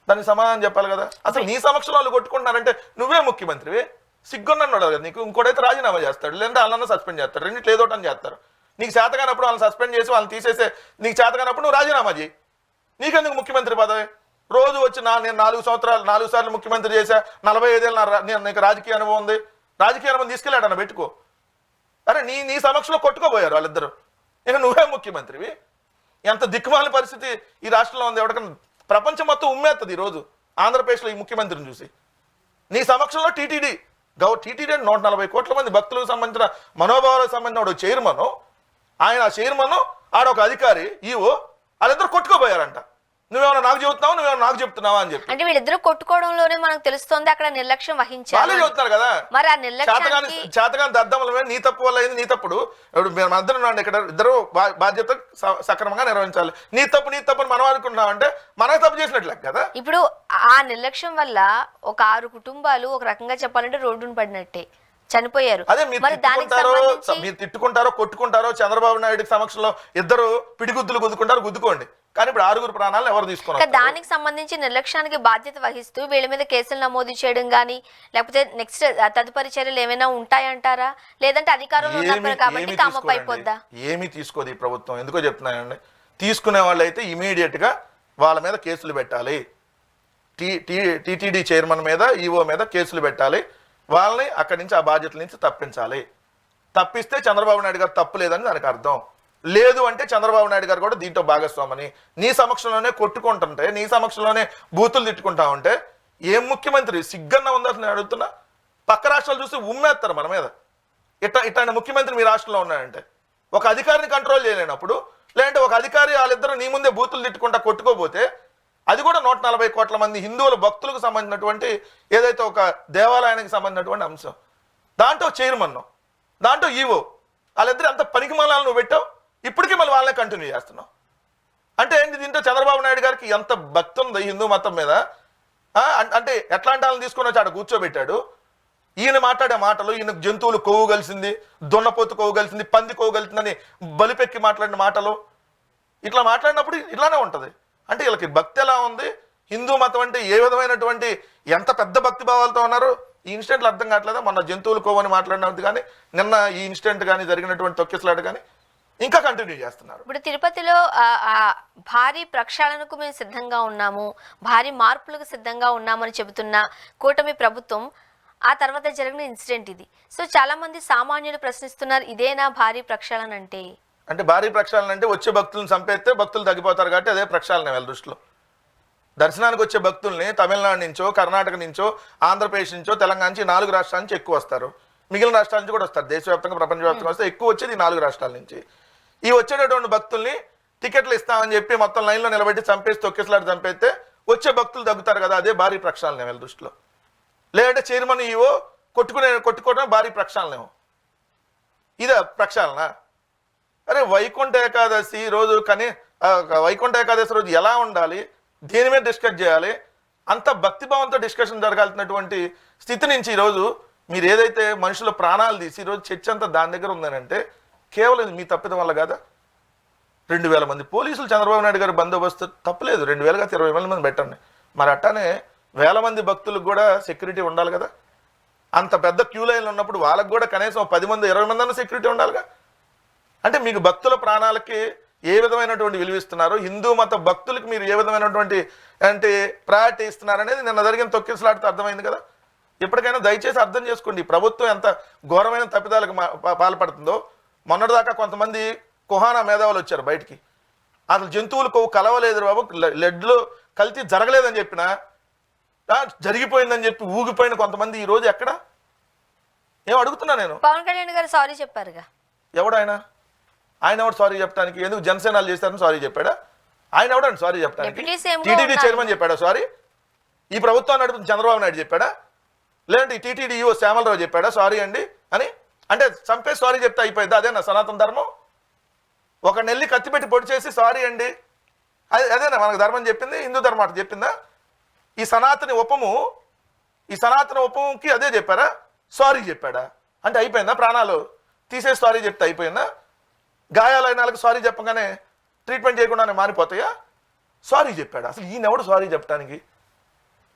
దానికి సమాధానం చెప్పాలి కదా. అసలు నీ సమక్షంలో వాళ్ళు కొట్టుకుంటున్నారంటే నువ్వే ముఖ్యమంత్రివి, సిగ్గున్నాను కదా నీకు. ఇంకోటైతే రాజీనామా చేస్తాడు, లేదంటే వాళ్ళన్నా సస్పెండ్ చేస్తాడు, రెండింటి ఏదో ఒకటి చేస్తారు. నీకు చేతగానప్పుడు వాళ్ళని సస్పెండ్ చేసి వాళ్ళని తీసేసే, నీకు చేతగానప్పుడు నువ్వు రాజీనామా చేయి. నీకెందుకు ముఖ్యమంత్రి పదవి? రోజు వచ్చి నేను 4 సార్లు ముఖ్యమంత్రి చేశా, 45 ఏళ్ళు నీకు రాజకీయ అనుభవం ఉంది, రాజకీయ అనుభవం తీసుకెళ్ళాడన్న పెట్టుకో. అరే నీ సమక్షంలో కొట్టుకోబోయారు వాళ్ళిద్దరు, ఇక నువ్వే ముఖ్యమంత్రివి. ఎంత దిక్కుమాల పరిస్థితి ఈ రాష్ట్రంలో ఉంది. ఎవరికన్నా ప్రపంచం మొత్తం ఉమ్మేస్తుంది ఈరోజు ఆంధ్రప్రదేశ్లో ఈ ముఖ్యమంత్రిని చూసి. నీ సమక్షంలో టీటీడీ 140 కోట్ల మంది భక్తులకు సంబంధించిన మనోభావాలకు సంబంధించిన ఒక చైర్మన్, ఆయన చైర్మన్, ఆడొక అధికారి ఈవో, వాళ్ళిద్దరు కొట్టుకోబోయారంట. నువ్వేమన్నా నాకు చెబుతున్నావు, నువ్వేమన్నా నాకు చెప్తున్నావా అని చెప్పి. అంటే వీళ్ళిద్దరు కొట్టుకోవడంలోనే మనకు తెలుస్తోంది అక్కడ నిర్లక్ష్యం వహించారు. వాళ్ళే చెబుతున్నారు కదా. మరి ఆ నిర్లక్ష్యం చేతగాని దద్దములమే నీ తప్పు వల్ల అయింది, నీ తప్పుడు. ఇప్పుడు మేము అందరం ఇక్కడ ఇద్దరు బాధ్యత సక్రమంగా నిర్వహించాలి. నీ తప్పు మనం అనుకున్నాం అంటే మనకు తప్పు చేసినట్లే కదా. ఇప్పుడు ఆ నిర్లక్ష్యం వల్ల ఒక 6 కుటుంబాలు ఒక రకంగా చెప్పాలంటే రోడ్డును పడినట్టే చనిపోయారు. అదే మీరు తిట్టుకుంటారో కొట్టుకుంటారో చంద్రబాబు నాయుడు సమక్షంలో ఇద్దరు పిడిగుద్దులు గుద్దుకోండి, కానీ ఇప్పుడు 6 ప్రాణాలను ఎవరు తీసుకున్నారు? దానికి సంబంధించి నిర్లక్ష్యానికి బాధ్యత వహిస్తూ వీళ్ళ మీద కేసులు నమోదు చేయడం గానీ, లేకపోతే నెక్స్ట్ తదుపరి చర్యలు ఏమైనా ఉంటాయంటారా? లేదంటే అధికారంలో ఉన్నారు కాబట్టి కామప్ అయిపోద్దా? ఏమీ తీసుకోదు ఈ ప్రభుత్వం. ఎందుకో చెప్తున్నానండి, తీసుకునే వాళ్ళు అయితే ఇమీడియట్ గా వాళ్ళ మీద కేసులు పెట్టాలి. టీటీడీ చైర్మన్ మీద, ఈవో మీద కేసులు పెట్టాలి. వాళ్ళని అక్కడి నుంచి ఆ బాధ్యతల నుంచి తప్పించాలి. తప్పిస్తే చంద్రబాబు నాయుడు గారు తప్పు లేదని దానికి అర్థం. లేదు అంటే చంద్రబాబు నాయుడు గారు కూడా దీంట్లో భాగస్వామని. నీ సమక్షంలోనే కొట్టుకుంటుంటే, నీ సమక్షంలోనే బూతులు తిట్టుకుంటా ఉంటే ఏం ముఖ్యమంత్రి? సిగ్గన్న ఉందా నేను అడుగుతున్నా. పక్క రాష్ట్రాలు చూసి ఉమ్మేస్తారు మన మీద. ఇట్లాంటి ముఖ్యమంత్రి మీ రాష్ట్రంలో ఉన్నాడంటే ఒక అధికారిని కంట్రోల్ చేయలేనప్పుడు, లేదంటే ఒక అధికారి వాళ్ళిద్దరు నీ ముందే బూతులు తిట్టుకుంటా కొట్టుకోపోతే, అది కూడా 140 కోట్ల మంది హిందువుల భక్తులకు సంబంధించినటువంటి ఏదైతే ఒక దేవాలయానికి సంబంధించినటువంటి అంశం, దాంట్లో చైర్మన్, దాంట్లో ఈవో, వాళ్ళిద్దరు అంత పనికిమాలను నువ్వు పెట్టావు. ఇప్పటికీ మళ్ళీ వాళ్ళనే కంటిన్యూ చేస్తున్నావు అంటే ఏంటి? దీంట్లో చంద్రబాబు నాయుడు గారికి ఎంత భక్తి ఉంది హిందూ మతం మీద. అంటే ఎట్లాంటి వాళ్ళని తీసుకొని వచ్చి ఆడ కూర్చోబెట్టాడు. ఈయన మాట్లాడే మాటలు, ఈయన జంతువులు కొవ్వు కలిసింది, దున్నపోతు కొవ్వు కలిసింది, పంది కొవ్వు కలిసిందని బలిపెక్కి మాట్లాడిన మాటలు, ఇట్లా మాట్లాడినప్పుడు ఇట్లానే ఉంటుంది. అంటే వీళ్ళకి భక్తి ఎలా ఉంది, హిందూ మతం అంటే ఏ విధమైనటువంటి ఎంత పెద్ద భక్తి భావాలతో ఉన్నారు ఈ ఇన్సిడెంట్లు అర్థం కావట్లేదా? మొన్న జంతువులు కోవని మాట్లాడినది కానీ, నిన్న ఈ ఇన్సిడెంట్ కానీ జరిగినటువంటి తొక్కిసలాట కానీ ఇంకా కంటిన్యూ చేస్తున్నారు. ఇప్పుడు తిరుపతిలో భారీ ప్రక్షాళనకు మేము సిద్ధంగా ఉన్నాము, భారీ మార్పులకు సిద్ధంగా ఉన్నామని చెబుతున్న కూటమి ప్రభుత్వం, ఆ తర్వాత జరిగిన ఇన్సిడెంట్ ఇది. సో చాలా మంది సామాన్యులు ప్రశ్నిస్తున్నారు, ఇదేనా భారీ ప్రక్షాళన అంటే? అంటే భారీ ప్రక్షాళన అంటే వచ్చే భక్తులను చంపేస్తే భక్తులు తగ్గిపోతారు కాబట్టి అదే ప్రక్షాళన వీళ్ళ దృష్టిలో. దర్శనానికి వచ్చే భక్తుల్ని తమిళనాడు నుంచో, కర్ణాటక నుంచో, ఆంధ్రప్రదేశ్ నుంచో, తెలంగాణ నుంచి 4 రాష్ట్రాల నుంచి ఎక్కువ వస్తారు. మిగిలిన రాష్ట్రాల నుంచి కూడా వస్తారు. దేశవ్యాప్తంగా ప్రపంచవ్యాప్తంగా వస్తే ఎక్కువ వచ్చేది 4 రాష్ట్రాల నుంచి. ఈ వచ్చేటటువంటి భక్తుల్ని టికెట్లు ఇస్తామని చెప్పి మొత్తం లైన్లో నిలబెట్టి చంపేసి తొక్కేసలాట చంపేస్తే వచ్చే భక్తులు తగ్గుతారు కదా, అదే భారీ ప్రక్షాళన వీళ్ళ దృష్టిలో. లేదంటే చైర్మన్ ఈవో కొట్టుకోవడం భారీ ప్రక్షాళనేమో. ఇదే ప్రక్షాళన. అరే వైకుంఠ ఏకాదశి రోజు వైకుంఠ ఏకాదశి రోజు ఎలా ఉండాలి, దేని మీద డిస్కస్ చేయాలి, అంత భక్తిభావంతో డిస్కషన్ జరగాల్సినటువంటి స్థితి నుంచి ఈరోజు మీరు ఏదైతే మనుషుల ప్రాణాలు తీసి ఈరోజు చర్చ అంతా దాని దగ్గర ఉందనంటే కేవలం మీ తప్పిదం వల్ల కాదా? 2000 మంది పోలీసులు చంద్రబాబు నాయుడు గారి బందోబస్తు తప్పలేదు. 2000 కాదు 20,000 మంది పెట్టండి. మరి అట్టానే వేల మంది భక్తులకు కూడా సెక్యూరిటీ ఉండాలి కదా. అంత పెద్ద క్యూ లైన్లు ఉన్నప్పుడు వాళ్ళకు కూడా కనీసం 10 మంది 20 మంది అన్న సెక్యూరిటీ ఉండాలిగా. అంటే మీకు భక్తుల ప్రాణాలకి ఏ విధమైనటువంటి విలువిస్తున్నారు, హిందూ మత భక్తులకి మీరు ఏ విధమైనటువంటి ప్రయారిటీ ఇస్తున్నారు అనేది నిన్న జరిగిన తొక్కిసలాడితే అర్థమైంది కదా. ఎప్పటికైనా దయచేసి అర్థం చేసుకోండి, ప్రభుత్వం ఎంత ఘోరమైన తప్పిదాలకు పాల్పడుతుందో. మొన్నటిదాకా కొంతమంది కుహానా మేధావులు వచ్చారు బయటికి, అసలు జంతువులు కొవ్వు కలవలేదు బాబు, లెడ్లో కల్తీ జరగలేదని చెప్పినా జరిగిపోయిందని చెప్పి ఊగిపోయిన కొంతమంది ఈ రోజు ఎక్కడ? ఏం అడుగుతున్నా నేను. పవన్ కళ్యాణ్ గారు సారీ చెప్పారుగా. ఎవడాయన? ఆయన ఎవడు సారీ చెప్పడానికి? ఎందుకు జనసేనలు చేస్తారని సారీ చెప్పాడా? ఆయన ఎవడండి సారీ చెప్పడానికి? టీటీడీ చైర్మన్ చెప్పాడా సారీ? ఈ ప్రభుత్వాన్ని నడుపుతున్న చంద్రబాబు నాయుడు చెప్పాడా? లేదంటే టీటీడీఓ శ్యామలరావు చెప్పాడా సారీ అండి అని? అంటే చంపే సారీ చెప్తే అయిపోయింది, అదేనా సనాతన ధర్మం? ఒక నెల్లి కత్తి పెట్టి పొడి చేసి సారీ అండి అదేనా మనకు ధర్మం చెప్పింది? హిందూ ధర్మం అటు చెప్పిందా? ఈ సనాతన ఉపముకి అదే చెప్పారా? సారీ చెప్పాడా? అంటే అయిపోయిందా? ప్రాణాలు తీసే సారీ చెప్తే అయిపోయిందా? గాయాలైన వాళ్ళకి సారీ చెప్పగానే ట్రీట్మెంట్ చేయకుండానే మారిపోతాయా? సారీ చెప్పాడా? అసలు ఈయన ఎవడు సారీ చెప్పడానికి?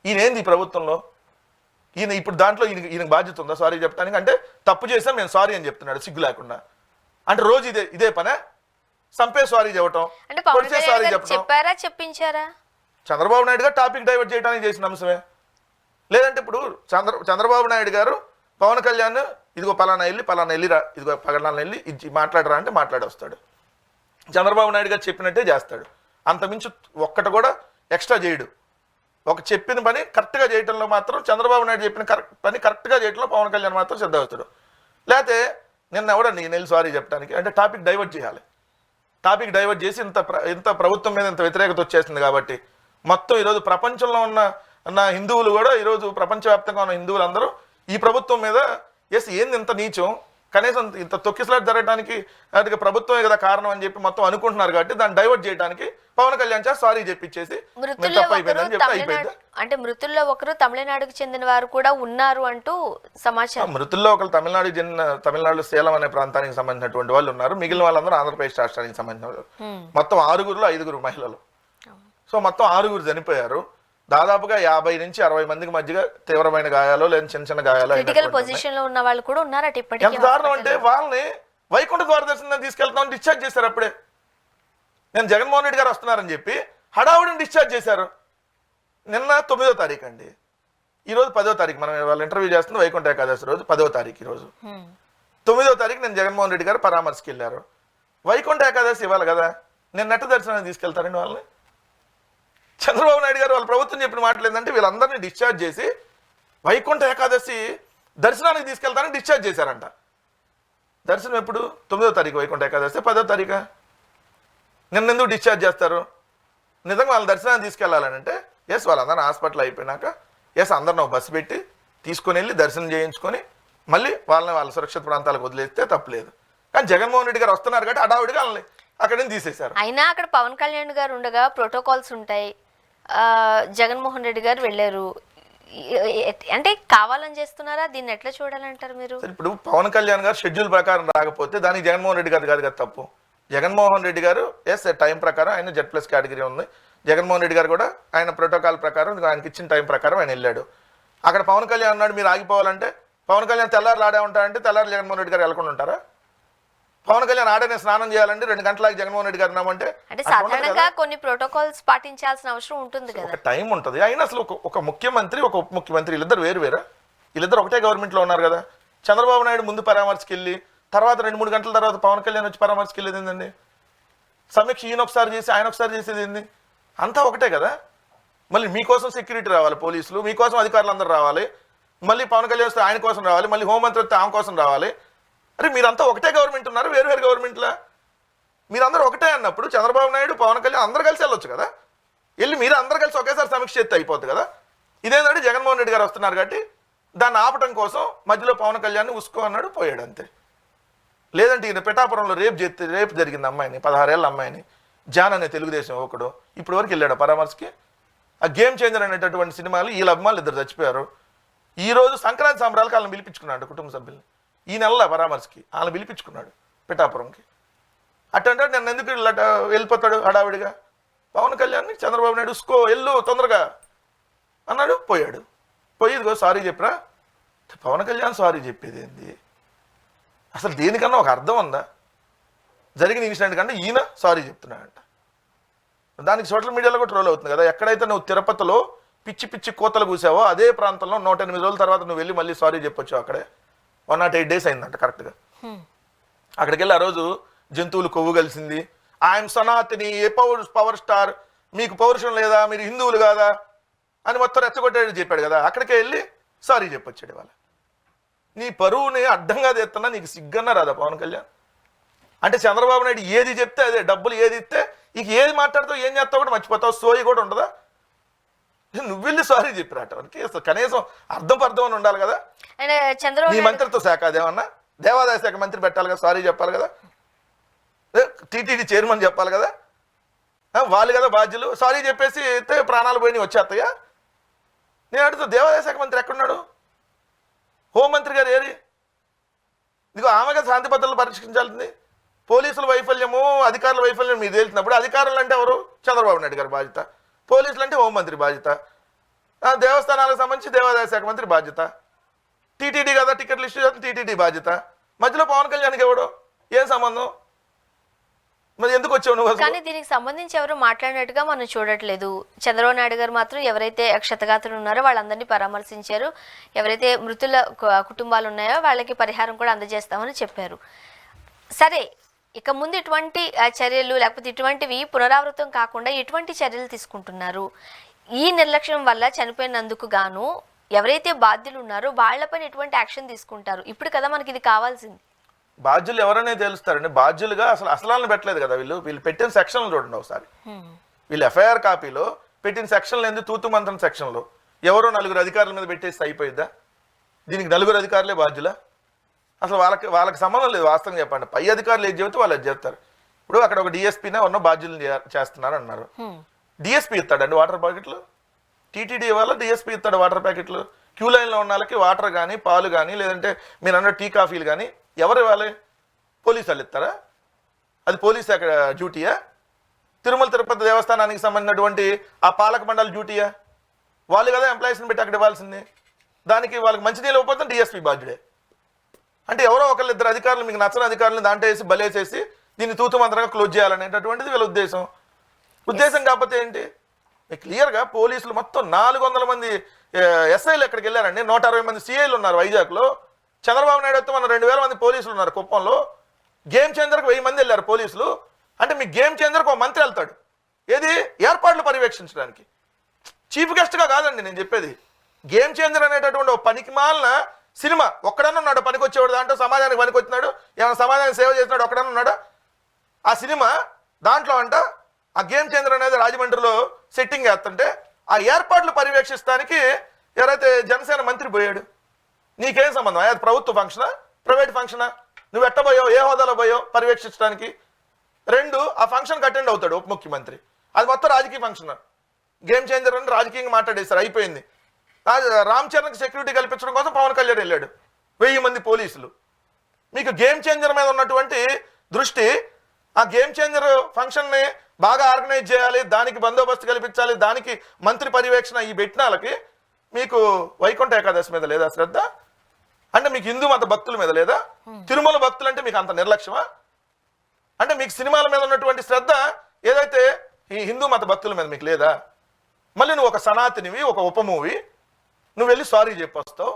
ఈయన ఏంది ఈ ప్రభుత్వంలో? ఈయన ఇప్పుడు దాంట్లో ఈయనకు బాధ్యత ఉందా సారీ చెప్పడానికి? అంటే తప్పు చేసాం మేము సారీ అని చెప్తున్నాడు సిగ్గు లేకుండా. అంటే రోజు ఇదే పనే, సంపే సారీ చెప్పటం, అంటే పవన్ పొడిచే సారీ కళ్యాణ్ గారు చెప్పటం. చెప్పారా చెప్పించారా? చంద్రబాబు నాయుడు గారు టాపిక్ డైవర్ట్ చేయడానికి చేసిన అంశమే. లేదంటే ఇప్పుడు చంద్రబాబు నాయుడు గారు పవన్ కళ్యాణ్ ఇదిగో పలానా వెళ్ళిరా, ఇదిగో పలానా వెళ్ళి ఇది మాట్లాడరా అంటే మాట్లాడి వస్తాడు. చంద్రబాబు నాయుడు గారు చెప్పినట్టే చేస్తాడు, అంతమించి ఒక్కటి కూడా ఎక్స్ట్రా చేయడు. ఒక చెప్పిన పని కరెక్ట్గా చేయటంలో మాత్రం చంద్రబాబు నాయుడు చెప్పిన పని కరెక్ట్గా చేయటంలో పవన్ కళ్యాణ్ మాత్రం సిద్ధవుతాడు. లేకపోతే నిన్న ఎవడండి నేను వెళ్ళి సారీ చెప్పడానికి? అంటే టాపిక్ డైవర్ట్ చేయాలి. టాపిక్ డైవర్ట్ చేసి ఇంత ప్రభుత్వం మీద ఇంత వ్యతిరేకత వచ్చేసింది కాబట్టి మొత్తం ఈరోజు ప్రపంచంలో ఉన్న హిందువులు కూడా ఈరోజు ప్రపంచవ్యాప్తంగా ఉన్న హిందువులందరూ ఈ ప్రభుత్వం మీద ఏంది ఇంత నీచం, కనీసం ఇంత తొక్కిసలాట జరగడానికి అది ప్రభుత్వమే కదా కారణం అని చెప్పి మొత్తం అనుకుంటున్నారు కాబట్టి దాన్ని డైవర్ట్ చేయడానికి పవన్ కళ్యాణ్ సారీ చెప్పించేసి అంటే మృతుల్లో ఒకరు తమిళనాడుకు చెందిన వారు కూడా ఉన్నారు అంటూ సమాచారం. మృతుల్లో ఒకరు తమిళనాడు సేలం అనే ప్రాంతానికి సంబంధించినటువంటి వాళ్ళు ఉన్నారు. మిగిలిన వాళ్ళందరూ ఆంధ్రప్రదేశ్ రాష్ట్రానికి సంబంధించిన వాళ్ళు. మొత్తం 6గురులో 5గురు మహిళలు. సో మొత్తం 6గురు చనిపోయారు. దాదాపుగా 50 నుంచి 60 మందికి మధ్యగా తీవ్రమైన గాయాలు లేదా చిన్న గాయాలు. క్రిటికల్ పొజిషన్ లో ఉన్న వాళ్ళు కూడా ఉన్నారట ఇప్పటికీ. ఎంత దారుణం అంటే వాళ్ళని వైకుంఠ ద్వార దర్శనం తీసుకెళ్తామని డిశ్చార్జ్ చేశారు. అప్పుడే నేను జగన్మోహన్ రెడ్డి గారు వస్తున్నారని చెప్పి హడావుడిని డిశ్చార్జ్ చేశారు. నిన్న 9వ తారీఖు అండి, ఈరోజు 10వ తారీఖు. మనం వాళ్ళు ఇంటర్వ్యూ చేస్తుంది వైకుంఠ ఏకాదశి రోజు 10వ తారీఖు. ఈరోజు 9వ తారీఖు నేను జగన్మోహన్ రెడ్డి గారు పరామర్శకి వెళ్ళారు. వైకుంఠ ఏకాదశి ఇవ్వాలి కదా, నేను నెట్ట దర్శనానికి తీసుకెళ్తారండి వాళ్ళని? చంద్రబాబు నాయుడు గారు వాళ్ళ ప్రభుత్వం చెప్పిన మాటలు ఏంటంటే వీళ్ళందరినీ డిశ్చార్జ్ చేసి వైకుంఠ ఏకాదశి దర్శనానికి తీసుకెళ్తానని డిశ్చార్జ్ చేశారంట. దర్శనం ఎప్పుడు? 9వ తారీఖు వైకుంఠ ఏకాదశి, 10వ తారీఖు. నిన్న ఎందుకు డిశ్చార్జ్ చేస్తారు? నిజంగా వాళ్ళ దర్శనాన్ని తీసుకెళ్లాలని అంటే వాళ్ళందరినీ హాస్పిటల్ అయిపోయినాక అందరిని ఒక బస్సు పెట్టి తీసుకొని వెళ్ళి దర్శనం చేయించుకొని మళ్ళీ వాళ్ళ సురక్షిత ప్రాంతాలకు వదిలేస్తే తప్పలేదు. కానీ జగన్మోహన్ రెడ్డి గారు వస్తున్నారు కాబట్టి అడావుడిగా వాళ్ళని అక్కడి నుంచి తీసేశారు. అయినా అక్కడ పవన్ కళ్యాణ్ గారు ఉండగా ప్రోటోకాల్స్ ఉంటాయి. జగన్మోహన్ రెడ్డి గారు వెళ్ళారు అంటే కావాలని చేస్తున్నారా? దీన్ని ఎట్లా చూడాలంటారు మీరు? ఇప్పుడు పవన్ కళ్యాణ్ గారు షెడ్యూల్ ప్రకారం రాకపోతే దానికి జగన్మోహన్ రెడ్డి గారు కాదు కదా తప్పు. జగన్మోహన్ రెడ్డి గారు టైం ప్రకారం ఆయన Z+ కేటగిరీ ఉంది. జగన్మోహన్ రెడ్డి గారు కూడా ఆయన ప్రోటోకాల్ ప్రకారం ఆయనకి ఇచ్చిన టైం ప్రకారం ఆయన వెళ్ళాడు. అక్కడ పవన్ కళ్యాణ్ అన్నాడు మీరు ఆగిపోవాలంటే పవన్ కళ్యాణ్ తెల్లారు ఆడే ఉంటారంటే తెల్లారు జగన్మోహన్ రెడ్డి గారు వెళ్ళకుండా ఉంటారా? పవన్ కళ్యాణ్ ఆడనే స్నానం చేయాలంటే 2 గంటలకు జగన్మోహన్ రెడ్డి గారు ఉన్నామంటే సాధారణంగా కొన్ని ప్రోటోకాల్స్ పాటించాల్సిన అవసరం ఉంటుంది కదా. ఒక టైం ఉంటుంది. అయినా అసలు ఒక ముఖ్యమంత్రి ఒక ఉప ముఖ్యమంత్రి వీళ్ళిద్దరు వేరువేరా? వీళ్ళిద్దరు ఒకటే గవర్నమెంట్లో ఉన్నారు కదా. చంద్రబాబు నాయుడు ముందు పరామర్శకి వెళ్ళి తర్వాత 2-3 గంటల తర్వాత పవన్ కళ్యాణ్ వచ్చి పరామర్శకి వెళ్ళేది ఏంటండి? సమీక్ష ఈయన ఒకసారి చేసి ఆయన ఒకసారి చేసేది ఏంది? అంతా ఒకటే కదా. మళ్ళీ మీకోసం సెక్యూరిటీ రావాలి, పోలీసులు మీకోసం అధికారులు అందరూ రావాలి, మళ్ళీ పవన్ కళ్యాణ్ వస్తే ఆయన కోసం రావాలి, మళ్ళీ హోంమంత్రి వస్తే ఆమె కోసం రావాలి. అరే మీరంతా ఒకటే గవర్నమెంట్ ఉన్నారు, వేరు గవర్నమెంట్లా? మీరందరూ ఒకటే అన్నప్పుడు చంద్రబాబు నాయుడు పవన్ కళ్యాణ్ అందరూ కలిసి వెళ్ళొచ్చు కదా. వెళ్ళి మీరు అందరూ కలిసి ఒకేసారి సమీక్ష చేస్తే అయిపోతుంది కదా. ఇదేంటంటే జగన్మోహన్ రెడ్డి గారు వస్తున్నారు కాబట్టి దాన్ని ఆపటం కోసం మధ్యలో పవన్ కళ్యాణ్ ఉసుకో అన్నాడు, పోయాడు అంతే. లేదంటే ఈయన పిఠాపురంలో రేపు జరిగింది అమ్మాయిని, 16 ఏళ్ళ అమ్మాయిని, జాన్ అనే తెలుగుదేశం యువకుడు ఇప్పటి వరకు వెళ్ళాడు పరామర్శకి. ఆ గేమ్ చేంజర్ అనేటటువంటి సినిమాలు వీళ్ళ అభిమానులు 2 చచ్చిపోయారు. ఈరోజు సంక్రాంతి సంబరాలకు వాళ్ళని పిలిపించుకున్నాడు కుటుంబ సభ్యుల్ని. ఈ నెల పరామర్శకి వాళ్ళని పిలిపించుకున్నాడు పిఠాపురంకి. అట్టంటే నన్ను ఎందుకు వెళ్ళిపోతాడు హడావిడిగా? పవన్ కళ్యాణ్ని చంద్రబాబు నాయుడు ఉసుకో వెళ్ళు తొందరగా అన్నాడు, పోయాడు. పోయి ఇదిగో సారీ చెప్పరా? పవన్ కళ్యాణ్ సారీ చెప్పేది ఏంది? అసలు దేనికన్నా ఒక అర్థం ఉందా? జరిగిన ఇన్సిడెంట్ కంటే ఈయన సారీ చెప్తున్నాడంట. దానికి సోషల్ మీడియాలో కూడా ట్రోల్ అవుతుంది కదా. ఎక్కడైతే నువ్వు తిరుపతిలో పిచ్చి కోతలు కూసావో అదే ప్రాంతంలో 108 రోజుల తర్వాత నువ్వు వెళ్ళి మళ్ళీ సారీ చెప్పొచ్చు. అక్కడే 108 డేస్ అయిందంట కరెక్ట్గా. అక్కడికి వెళ్ళి ఆ రోజు జంతువులు కొవ్వు కలిసింది, ఐఎమ్ సనాతిని, ఏ పవర్ స్టార్, మీకు పౌరుషం లేదా, మీరు హిందువులు కాదా అని మొత్తం రెచ్చగొట్టాడు చెప్పాడు కదా. అక్కడికే వెళ్ళి సారీ చెప్పొచ్చాడు. ఇవాళ నీ పరువుని అడ్డంగా తెస్తున్నా నీకు సిగ్గన్నా రాదా పవన్ కళ్యాణ్? అంటే చంద్రబాబు నాయుడు ఏది చెప్తే అదే, డబ్బులు ఏది ఇస్తే ఇక ఏది మాట్లాడతావు ఏం చేస్తావు కూడా మర్చిపోతావు, సోయి కూడా ఉండదా? నువ్వు వెళ్ళి సారీ చెప్పిరాటానికి అసలు కనీసం అర్థం అని ఉండాలి కదా. అండ్ చంద్రబాబు నీ మంత్రిత్వ శాఖ అదేమన్నా దేవాదాయ శాఖ మంత్రి పెట్టాలి కదా, సారీ చెప్పాలి కదా, టీటీడీ చైర్మన్ చెప్పాలి కదా, వాళ్ళు కదా బాధ్యులు. సారీ చెప్పేసి ప్రాణాలు పోయి వచ్చేస్తాయా? నేను అడుగుతా, దేవాదాయ శాఖ మంత్రి ఎక్కడున్నాడు? హోంమంత్రి గారు ఏరి? ఇదిగో ఆమె కదా శాంతి భద్రతలు పరీక్షించాల్సింది. పోలీసుల వైఫల్యము అధికారుల వైఫల్యం మీకు తేలిచినప్పుడు అధికారులు అంటే ఎవరు? చంద్రబాబు నాయుడు గారి బాధ్యత. పోలీసులు అంటే హోంమంత్రి బాధ్యత. దేవస్థానాలకు సంబంధించి దేవాదాయ శాఖ మంత్రి బాధ్యత. టీటీడీ కదా టికెట్లు ఇష్యూ చేస్తుంది, టీటీడీ బాధ్యత. మధ్యలో పవన్ కళ్యాణ్కి ఎవడు? ఏం సంబంధం? మరి ఎందుకు వచ్చావు నువ్వు? కానీ దీనికి సంబంధించి ఎవరు మాట్లాడినట్టుగా మనం చూడట్లేదు. చంద్రబాబు నాయుడు గారు మాత్రం ఎవరైతే క్షతగాతులు ఉన్నారో వాళ్ళందరినీ పరామర్శించారు. ఎవరైతే మృతుల కుటుంబాలు ఉన్నాయో వాళ్ళకి పరిహారం కూడా అందజేస్తామని చెప్పారు. సరే, ఇక ముందు ఇటువంటి చర్యలు లేకపోతే ఇటువంటివి పునరావృతం కాకుండా ఎటువంటి చర్యలు తీసుకుంటున్నారు? ఈ నిర్లక్ష్యం వల్ల చనిపోయినందుకు గాను ఎవరైతే బాధ్యులు ఉన్నారో వాళ్ళపైన ఎటువంటి యాక్షన్ తీసుకుంటారు? ఇప్పుడు కదా మనకి ఇది కావాల్సింది. బాధ్యులు ఎవరనే తెలుస్తారండి. బాధ్యులుగా అసలు పెట్టలేదు కదా వీళ్ళు పెట్టిన సెక్షన్లు చూడండి ఒకసారి. వీళ్ళు ఎఫ్ఐఆర్ కాపీలో పెట్టిన సెక్షన్లు ఎందుకు తూతు మంత్రం సెక్షన్లో ఎవరో 4 అధికారుల మీద పెట్టేసి అయిపోయిద్దా? దీనికి 4 అధికారులే బాధ్యులా? అసలు వాళ్ళకి సంబంధం లేదు. వాస్తవం చెప్పండి, పై అధికారులు ఏది చెబితే వాళ్ళు అది చెప్తారు. ఇప్పుడు అక్కడ ఒక డిఎస్పీనే ఉన్న బాధ్యులు చేస్తున్నారు అన్నారు. డిఎస్పీ ఇస్తాడండి వాటర్ ప్యాకెట్లు? టీటీడీ వల్ల డిఎస్పీ ఇస్తాడు వాటర్ ప్యాకెట్లు? క్యూ లైన్లో ఉన్న వాళ్ళకి వాటర్ కానీ పాలు కానీ లేదంటే మీరు అన్న టీ కాఫీలు కానీ ఎవరు ఇవ్వాలి? పోలీసు వాళ్ళు ఇస్తారా? అది పోలీస్ శాఖ డ్యూటీయా? తిరుమల తిరుపతి దేవస్థానానికి సంబంధించినటువంటి ఆ పాలక మండలి డ్యూటీయా? వాళ్ళు కదా ఎంప్లాయీస్ని పెట్టి అక్కడ ఇవ్వాల్సింది. దానికి వాళ్ళకి మంచినీళ్ళు ఇవ్వకపోతే డిఎస్పీ బాధ్యుడే. అంటే ఎవరో ఒకళ్ళిద్దరు అధికారులు మీకు నచ్చని అధికారులను దాంట్లో వేసి బలేసేసి దీన్ని తూతు మంత్రంగా క్లోజ్ చేయాలనేటటువంటిది వీళ్ళ ఉద్దేశం కాకపోతే ఏంటి? క్లియర్గా పోలీసులు మొత్తం 400 మంది ఎస్ఐలు ఎక్కడికి వెళ్ళారండి. 160 మంది సిఐలు ఉన్నారు వైజాగ్లో. చంద్రబాబు నాయుడు వస్తే మన 2000 మంది పోలీసులు ఉన్నారు కుప్పంలో. గేమ్ చేంజర్కి 1000 మంది వెళ్ళారు పోలీసులు. అంటే మీ గేమ్ చేంజర్కి ఒక మంత్రి వెళ్తాడు, ఏది ఏర్పాట్లు పర్యవేక్షించడానికి. చీఫ్ గెస్ట్గా కాదండి నేను చెప్పేది. గేమ్ చేంజర్ అనేటటువంటి ఒక పనికి మాలిన సినిమా ఒక్కడన్నా ఉన్నాడు పనికి వచ్చేవాడు, దాంట్లో సమాజానికి పనికి వచ్చినాడు, ఏమైనా సమాజానికి సేవ చేసినాడు ఒక్కడన్నా ఉన్నాడా? ఆ సినిమా దాంట్లో అంట ఆ గేమ్ చేంజర్ అనేది రాజమండ్రిలో సెట్టింగ్ వేస్తుంటే ఆ ఏర్పాట్లు పర్యవేక్షిస్తానికి ఎవరైతే జనసేన మంత్రి పోయాడు. నీకేం సంబంధం? అది ప్రభుత్వ ఫంక్షనా ప్రైవేట్ ఫంక్షనా? నువ్వు ఎట్టబోయావు, ఏ హోదాలో పోయావు పర్యవేక్షించడానికి? 2 ఆ ఫంక్షన్కి అటెండ్ అవుతాడు ఉప ముఖ్యమంత్రి. అది మొత్తం రాజకీయ ఫంక్షన్. గేమ్ చేంజర్ అని రాజకీయంగా మాట్లాడేస్తారు, అయిపోయింది. రామ్ చరణ్కి సెక్యూరిటీ కల్పించడం కోసం పవన్ కళ్యాణ్ వెళ్ళాడు, 1000 మంది పోలీసులు. మీకు గేమ్ చేంజర్ మీద ఉన్నటువంటి దృష్టి ఆ గేమ్ చేంజర్ ఫంక్షన్ని బాగా ఆర్గనైజ్ చేయాలి, దానికి బందోబస్తు కల్పించాలి, దానికి మంత్రి పర్యవేక్షణ ఈ పెట్టినాలకి మీకు వైకుంఠ ఏకాదశి మీద లేదా శ్రద్ధ? అంటే మీకు హిందూ మత భక్తుల మీద లేదా? తిరుమల భక్తులు అంటే మీకు అంత నిర్లక్ష్యమా? అంటే మీకు సినిమాల మీద ఉన్నటువంటి శ్రద్ధ ఏదైతే ఈ హిందూ మత భక్తుల మీద మీకు లేదా? మళ్ళీ నువ్వు ఒక సనాతనివి, ఒక ఉపమూవి, నువ్వు వెళ్ళి సారీ చెప్పొస్తావు.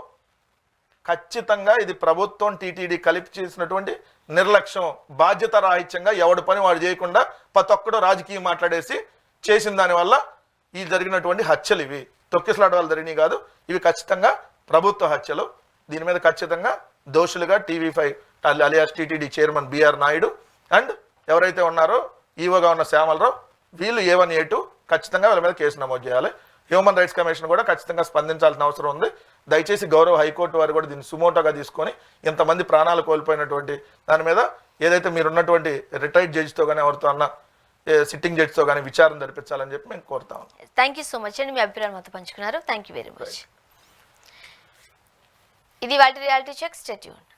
ఖచ్చితంగా ఇది ప్రభుత్వం టీటీడీ కలిపి చేసినటువంటి నిర్లక్ష్యం. బాధ్యత రాహిత్యంగా ఎవడి పని వాడు చేయకుండా ప్రతి ఒక్కడు రాజకీయం మాట్లాడేసి చేసిన దానివల్ల ఈ జరిగినటువంటి హత్యలు ఇవి తొక్కిసలాట వల్ల జరిగినాయి కాదు, ఇవి ఖచ్చితంగా ప్రభుత్వ హత్యలు. దీని మీద ఖచ్చితంగా దోషులుగా TV five alias TTD chairman BR Naidu and ఎవరైతే ఉన్నారో ఈవోగా ఉన్న శ్యామలరావు, వీళ్ళు A1 A2 ఖచ్చితంగా వీళ్ళ మీద కేసు నమోదు చేయాలి. హ్యూమన్ రైట్స్ కమిషన్ కూడా ఖచ్చితంగా స్పందించాల్సిన అవసరం ఉంది. దయచేసి గౌరవ హైకోర్టు వారు కూడా దీన్ని సుమోటోగా తీసుకొని ఇంతమంది ప్రాణాలు కోల్పోయినటువంటి దాని మీద ఏదైతే మీరున్నటువంటి రిటైర్డ్ జడ్జితో కానీ ఎవరితో అన్న సిట్టింగ్ జడ్జితో కానీ విచారణ జరిపించాలని చెప్పి మేము కోరుతాం. థ్యాంక్ యూ సో మచ్ అండి, మీ అభిప్రాయం మాతో పంచుకున్నారు. Thank you very much. ఇది వాటి రియాలిటీ చెక్. Stay tuned.